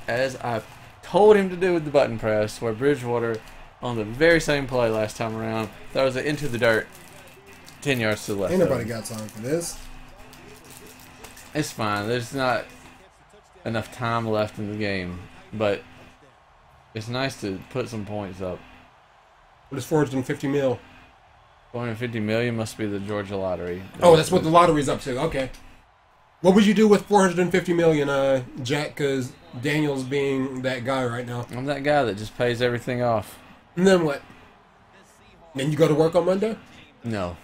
as I told him to do with the button press, where Bridgewater, on the very same play last time around, throws it into the dirt, 10 yards to the left.
Ain't
of
nobody
him.
got time for this.
It's fine. There's not enough time left in the game, but it's nice to put some points up.
What is 450 mil?
450 million must be the Georgia lottery.
Oh, that's what the lottery's up to. Okay. What would you do with 450 million, Jack? Because Daniel's being that guy right now.
I'm that guy that just pays everything off.
And then what? Then you go to work on Monday?
No.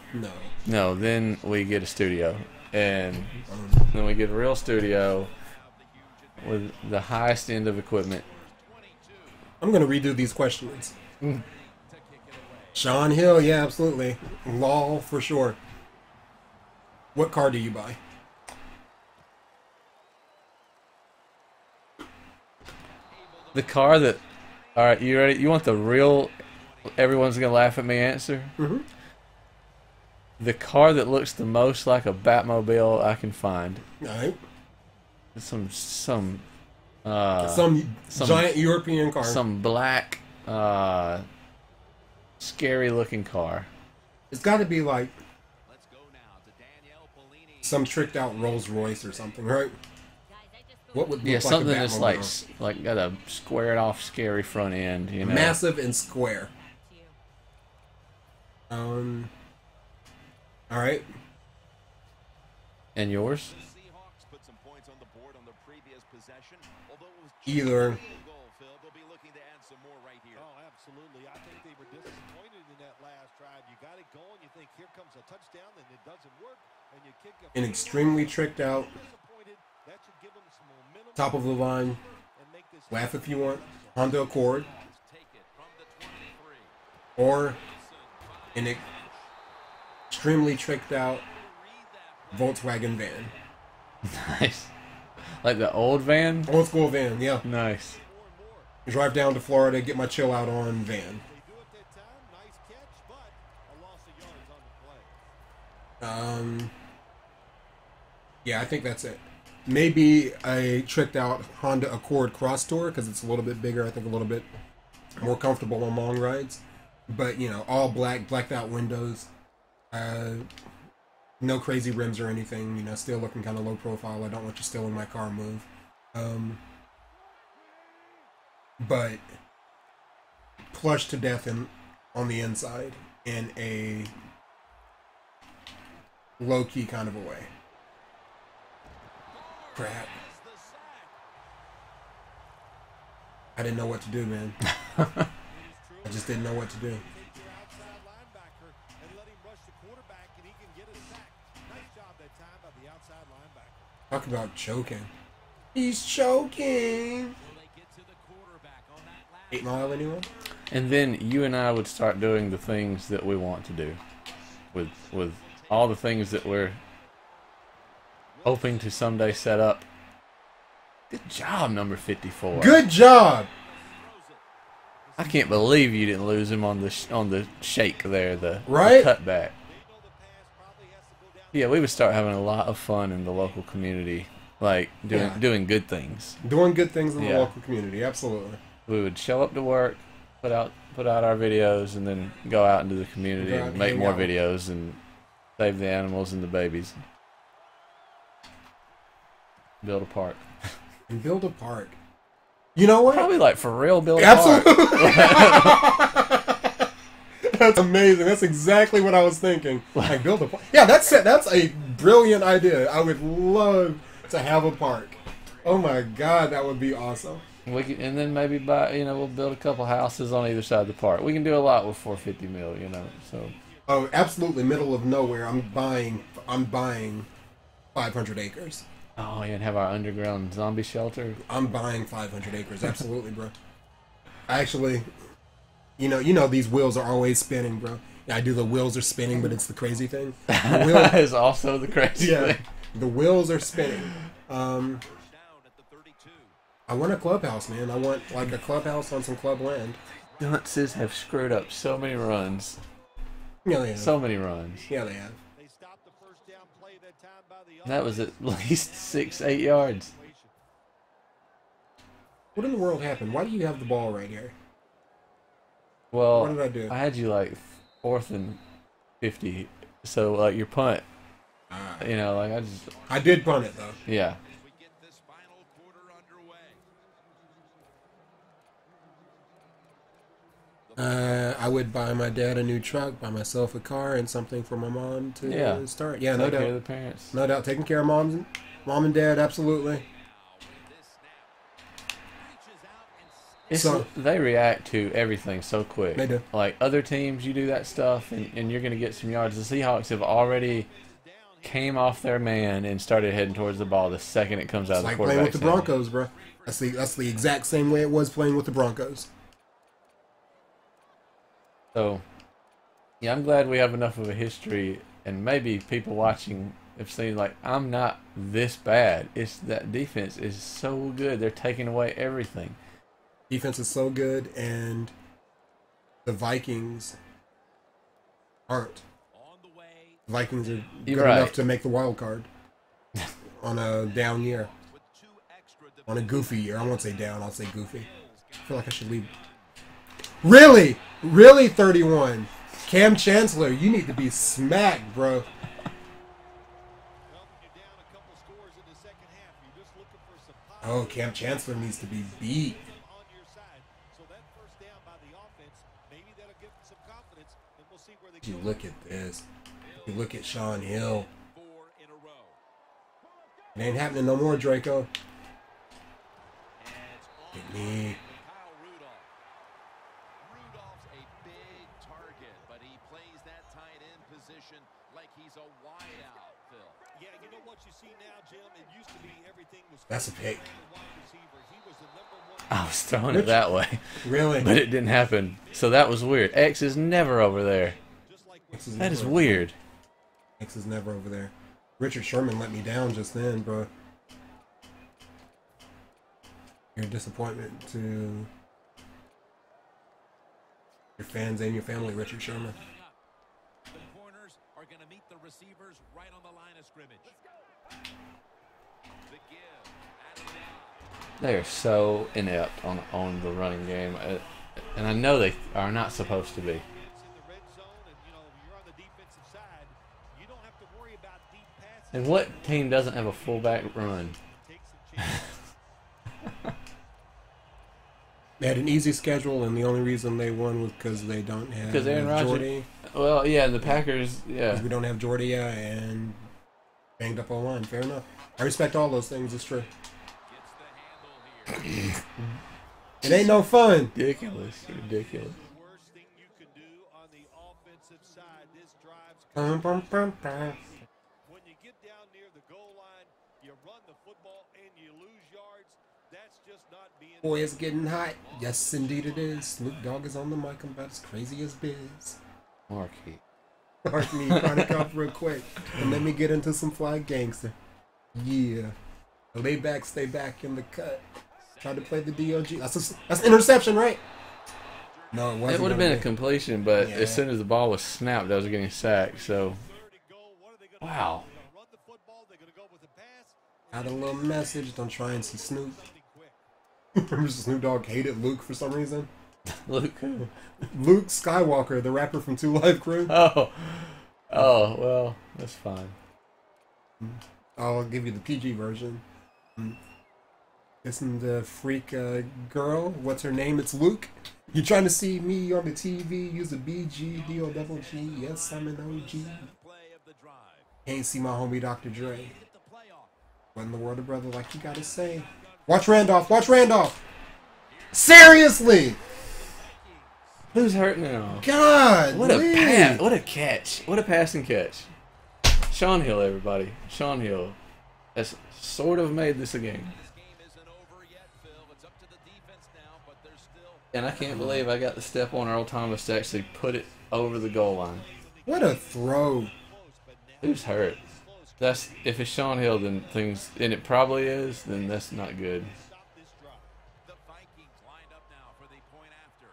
No.
Then we get a studio. And then we get a real studio with the highest end of equipment.
I'm gonna redo these questions. Sean Hill, yeah, absolutely. Law for sure. What car do you buy?
The car that... All right, you ready? You want the real... Everyone's going to laugh at me answer?
Mm-hmm.
The car that looks the most like a Batmobile I can find.
All right.
Some
giant European car.
Some black, scary-looking car.
It's got to be like some tricked-out Rolls Royce or something, right? What would look like
something
a
that's
Batmobile?
like got a squared-off, scary front end. You know,
Massive and square. All right.
And yours?
Seahawks put some points on the board on the previous possession. Although it was
Either.
goal, Phil, they'll be looking to add some more right here.
Oh, absolutely. I think they were disappointed in that last drive. You got it going. You think here comes a touchdown, and it doesn't work, and you kick a
An extremely tricked out,
disappointed. That should give them some momentum
top of the line,
and make this
laugh if you want, Honda Accord,
Take it from the 23.
or an extremely tricked out Volkswagen van.
Nice. Like the old van?
Old school van, yeah.
Nice.
Drive down to Florida, get my chill out on van.
They do it that time. Nice catch, but a loss of yards on the play.
Yeah, I think that's it. Maybe a tricked out Honda Accord Cross Tour because it's a little bit bigger. I think a little bit more comfortable on long rides. But you know, all black, blacked out windows. No crazy rims or anything. You know, still looking kind of low profile. I don't want you stealing my car move. But plush to death on the inside in a low key kind of a way. Crap. I didn't know what to do, man. I just didn't know what to do.
Take your outside linebacker and let him rush the quarterback, and he can get a sack. Nice job that time by the outside linebacker.
Talk about choking. He's choking. 8 Mile, anyone?
And then you and I would start doing the things that we want to do. With all the things that we're hoping to someday set up. Good job, number 54.
Good job.
I can't believe you didn't lose him on the shake there, the
Right?
cutback. Yeah, we would start having a lot of fun in the local community, like doing good things.
Doing good things in the
Yeah.
local community, absolutely.
We would show up to work, put out our videos, and then go out into the community
Go out
and
and
make
hang
more
out.
videos and save the animals and the babies. Build a park.
And build a park. You know what?
Probably like for real build a park.
Absolutely. That's amazing. That's exactly what I was thinking. Like build a park. Yeah, that's a brilliant idea. I would love to have a park. Oh my god, that would be awesome.
And then maybe we'll build a couple houses on either side of the park. We can do a lot with 450 mil, so.
Oh, absolutely, middle of nowhere. I'm buying 500 acres.
Oh, yeah, and have our underground zombie shelter.
I'm buying 500 acres. Absolutely, bro. Actually, you know these wheels are always spinning, bro. Yeah, I do the wheels are spinning, but it's the crazy thing. The wheel,
That is also the crazy thing.
the wheels are spinning. I want a clubhouse, man. I want like a clubhouse on some club land.
Dunces have screwed up so many runs.
Yeah, they have.
So many runs.
Yeah, they have.
They stopped the first down play that time by the
That was at least 6-8 yards.
What in the world happened? Why do you have the ball right here?
Well,
What did I do?
I had you like 4th and 50. So like your punt,
I did punt it though.
yeah.
We get this final quarter underway.
I would buy my dad a new truck, buy myself a car, and something for my mom to start. Yeah, no
Take care of
doubt.
the parents.
No doubt. Taking care of mom and dad, absolutely. So-
They react to everything so quick.
They do.
Like other teams, you do that stuff, and you're going to get some yards. The Seahawks have already came off their man and started heading towards the ball the second it comes out
It's
of the
like playing with
quarterback's
the
hand.
Broncos, bro. That's the exact same way it was playing with the Broncos.
So, yeah, I'm glad we have enough of a history, and maybe people watching have seen, like, I'm not this bad. It's that defense is so good. They're taking away everything.
Defense is so good, and the Vikings aren't. The Vikings are
You're
good
right.
enough to make the wild card on a down year. On a goofy year. I won't say down, I'll say goofy. I feel like I should leave. Really? Really, 31? Cam Chancellor, you need to be smacked, bro. Oh, Cam Chancellor needs to be beat. You look at this. You look at Sean Hill. It ain't happening no more, Draco. Get me.
Rudolph's a big target, but he plays that tight end position like he's a wideout, Phil.
Yeah, you know what you see now, Jim? It used to be everything was.
That's a pick.
I was throwing it that way.
Really?
But it didn't happen. So that was weird. X is never over there. That is weird.
X is never over there. Richard Sherman let me down just then, bro. You're a disappointment to your fans and your family, Richard Sherman.
The corners are going to meet the receivers right on the line of scrimmage. The give.
They are so inept on the running game. And I know they are not supposed to be. And what team doesn't have a fullback run?
They had an easy schedule, and the only reason they won was because they don't have
Because Aaron Rodgers.
Jordy.
Well, yeah, the Packers, yeah.
Because we don't have Jordy and banged up O-line. Fair enough. I respect all those things. It's true. It ain't no fun.
Ridiculous. Ridiculous.
Bum, bum, bum, bum.
When you get down near the goal line, you run the football and you lose yards. That's just not being.
Boy, it's getting hot. Yes, indeed it is. Snoop Dogg is on the mic. I'm about as crazy as biz.
Marquis.
Mark me, chronic up real quick. And let me get into some fly gangster. Yeah. Lay back, stay back in the cut. Try to play the DOG. That's interception, right? No, it wasn't.
It would have been a completion, but
Yeah.
as soon as the ball was snapped, I was getting sacked, so. Wow.
Got a little message. Don't try and see Snoop. Remember Snoop Dogg hated Luke for some reason?
Luke who?
Luke Skywalker, the rapper from 2 Live Crew.
Oh, well, that's fine.
I'll give you the PG version. Isn't the freak girl? What's her name? It's Luke. You trying to see me on the TV? Use a BG, D-O-double-G. Yes, I'm an OG. Can't see my homie Dr. Dre. What in the world of brother like you gotta say? Watch Randolph. Watch Randolph. Seriously.
Who's hurt now?
God.
What a pass! What a catch! What a passing catch! Sean Hill, everybody. Sean Hill has sort of made this a game. And I can't believe I got the step on Earl Thomas to actually put it over the goal line.
What a throw.
Who's hurt? That's if it's Sean Hill, then things, and it probably is, then that's not good.
The Vikings lined up now for the point after.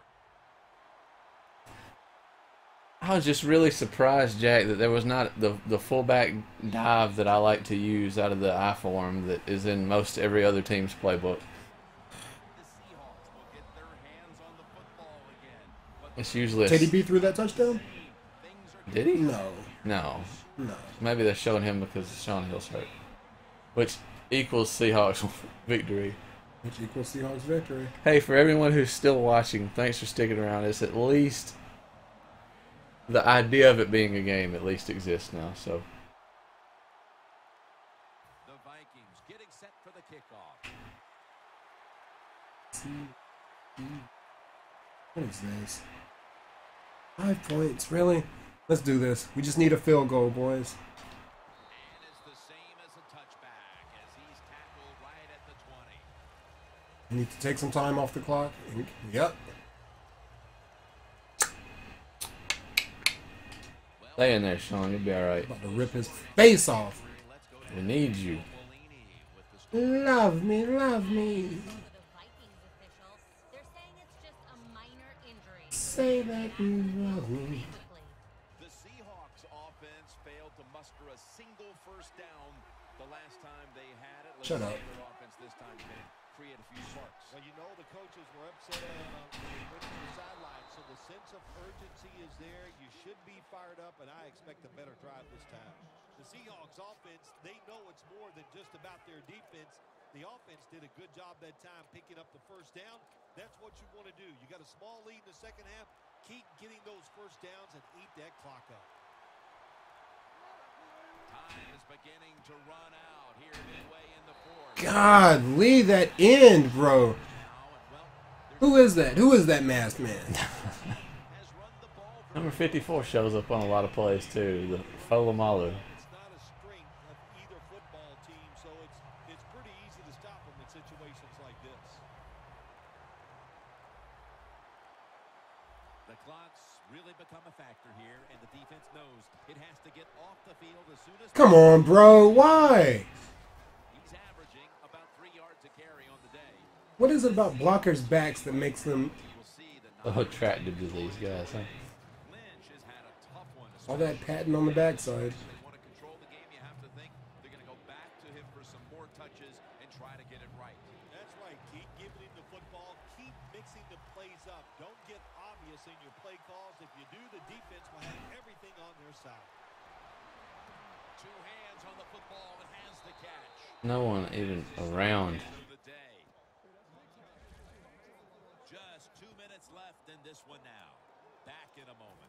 I was just really surprised, Jack, that there was not the fullback dive that I like to use out of the I form that is in most every other team's playbook.
The Seahawks will get their hands on the football again. But
It's usually
Teddy B threw that touchdown?
Did he?
No.
No.
No.
Maybe they're showing him because Sean Hill's hurt, which equals Seahawks victory.
Which equals Seahawks victory.
Hey, for everyone who's still watching, thanks for sticking around. It's at least the idea of it being a game at least exists now. So
the Vikings getting set for the kickoff.
What is this? 5 points, really? Let's do this. We just need a field goal, boys.
And it's the same as a touchback as he's tackled right at the 20.
We need to take some time off the clock. Yep.
Stay in there, Sean. You'll be all right.
About to rip his face off.
We need you.
Love me, love me.
The Vikings official, they're saying it's just a minor injury.
Say that you love me.
The Seahawks offense failed to muster a single first down the last time they had it.
Shut up.
Their offense this time can create a few sparks.
Well, you know the coaches were upset when they went to the sideline, so the sense of urgency is there. You should be fired up, and I expect a better drive this time. The Seahawks offense, they know it's more than just about their defense. The offense did a good job that time picking up the first down. That's what you want to do. You got a small lead in the second half. Keep getting those first downs and eat that clock up.
Time is beginning to run out here midway in the fourth.
God, leave that end, bro. Who is that? Who is that masked man?
Has run the ball for
Number 54 shows up on a lot of plays too. The Folomalu.
It's not a strength of either football team, so it's pretty easy to stop them in situations like this.
the clock's really become a factor here, and the defense knows it has to get off the field as soon as
Come on, bro. Why?
He's averaging about 3 yards a carry on the day.
What is it about blockers' backs that makes them
We'll see that
So attracted to these guys, huh?
Lynch has had a tough one to
all that patting on the backside?
If they want to control the game, you have to think they're going to go back to him for some more touches and try to get it right.
That's right. Keep giving him the football. Keep mixing the plays up. Don't get obvious in your play calls. If you do, the defense will have everything on their side.
2 hands on the football and has the catch.
No one even around.
Of the day. Just 2 minutes left in this one now. Back in a moment.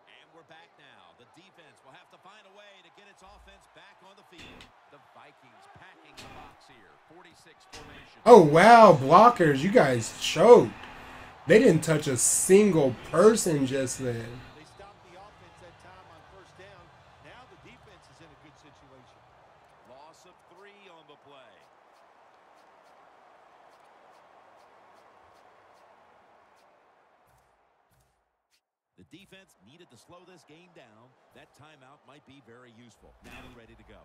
And we're back now. The defense will have to find a way to get its offense back on the field. The Vikings packing the box here. 46 formation.
Oh, wow. Blockers, you guys choked. They didn't touch a single person just then.
They stopped the offense that time on first down. Now the defense is in a good situation.
Loss of 3 on the play. The defense needed to slow this game down. That timeout might be very useful. Now they're ready to go.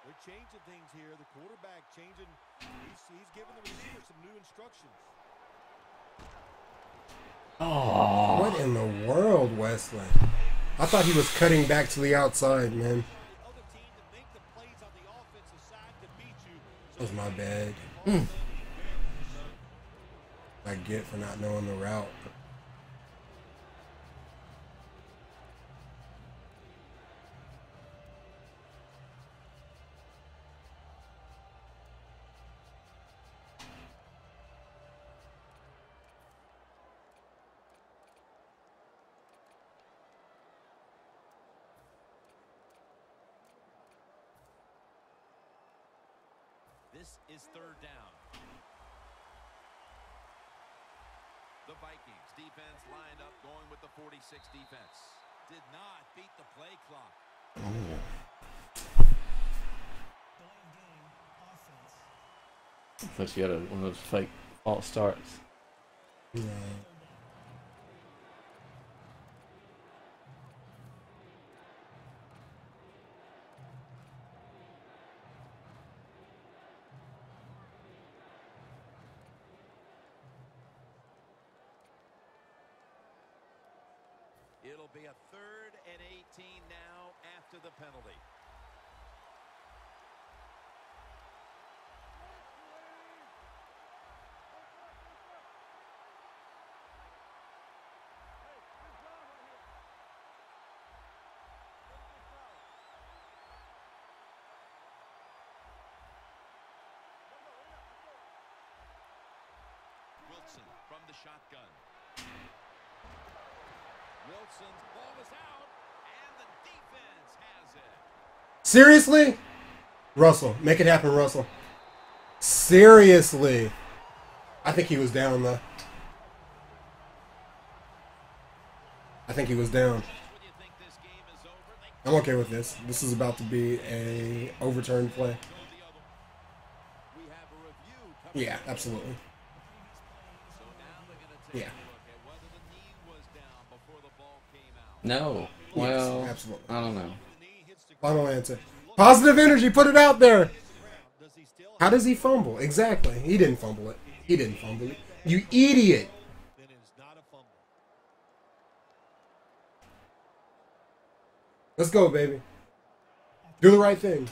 They're changing things here. The quarterback changing. He's giving the receiver some new instructions.
Oh,
What in the world, Wesley? I thought he was cutting back to the outside, man.
The other team to make the plays on the offensive side to beat you.
That was my bad. I get for not knowing the route.
This is 3rd down. The Vikings defense lined up going with the 46 defense. Did not beat the play clock.
I thought you had one of those fake false starts.
Yeah.
It'll be a 3rd and 18 now after the penalty. Wilson from the shotgun. Wilson's ball is out, and the defense has it.
Seriously? Russell, make it happen, Russell. Seriously. I think he was down, though. I think he was down.
Just when you think this game is over, they
I'm okay with this. This is about to be a overturned play. Yeah, absolutely. Yeah.
No.
Yes,
Well,
absolutely.
I don't know.
Final answer. Positive energy. Put it out there. How does he fumble? Exactly. He didn't fumble it. He didn't fumble it. You idiot. Let's go, baby. Do the right thing.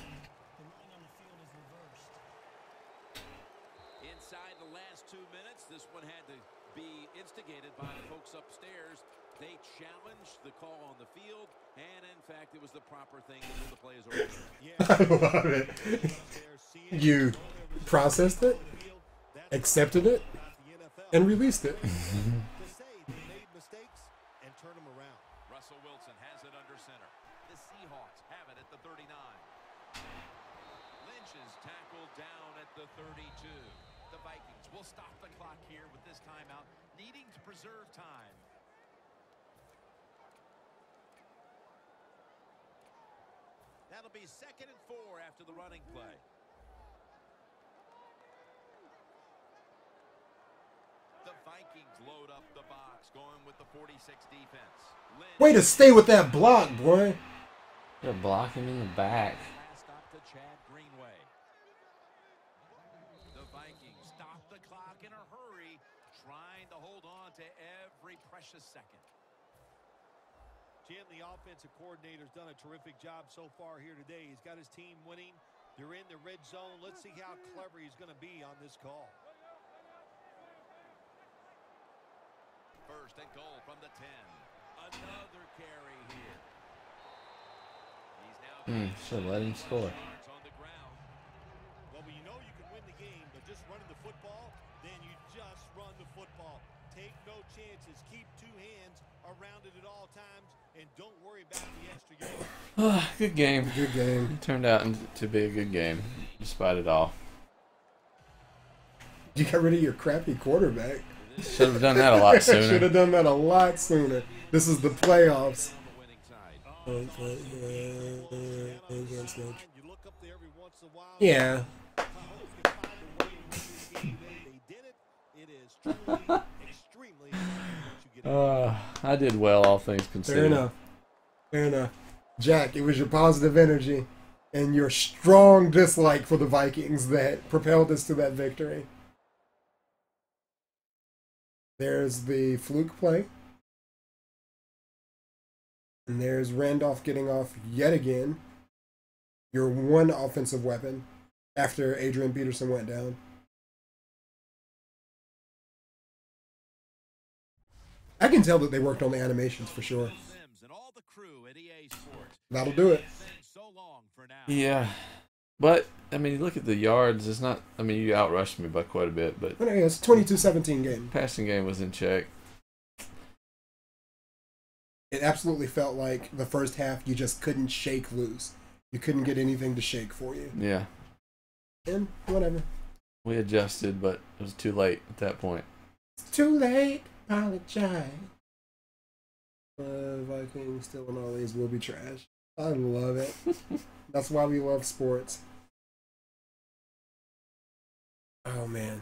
Inside the last 2 minutes, this one had to be instigated by the folks upstairs. They challenged the call on the field, and in fact, it was the proper thing to do. The play is over.
I love it. You processed it, accepted it, and released it.
Russell Wilson has it under center. The Seahawks have it at the 39. Lynch is tackled down at the 32. The Vikings will stop the clock here with this timeout, needing to preserve time. That'll be 2nd and 4 after the running play. The Vikings load up the box, going with the 46 defense. Lynch.
Way to stay with that block, boy.
They're blocking in the back.
Last stop to Chad Greenway. The Vikings stop the clock in a hurry, trying to hold on to every precious second.
Jim, the offensive coordinator's done a terrific job so far here today. He's got his team winning. They're in the red zone. Let's see how clever he's going to be on this call.
1st and goal from the 10. Another carry here. He's now
Should let him score.
on the ground.
Well, you know you can win the game, but just running the football, then you just run the football. Take no chances. Keep 2 hands around it at all times, and don't worry about the extra game.
Good game.
Good game.
It turned out to be a good game, despite it all.
You got rid of your crappy quarterback.
Should have done that a lot
Should
sooner.
have done that a lot sooner. This is the playoffs.
On the winning side.
You look up there every once in a while.
Yeah.
They did it. It is truly extremely what you get.
I did well, all things
Fair
considered.
enough. Fair enough. Jack, it was your positive energy and your strong dislike for the Vikings that propelled us to that victory. There's the fluke play. And there's Randolph getting off yet again. Your one offensive weapon after Adrian Peterson went down. I can tell that they worked on the animations for sure.
Sims and all the crew at EA Sports.
That'll do it.
So long for now.
Yeah. But, I mean, look at the yards. It's not, I mean, you outrushed me by quite a bit, but
But anyway, it's a 22-17 game.
passing game was in check.
It absolutely felt like the first half you just couldn't shake loose. You couldn't get anything to shake for you.
Yeah.
And whatever.
We adjusted, but it was too late at that point.
It's too late. Apologize. Vikings still and all these will be trash. I love it. That's why we love sports. Oh man.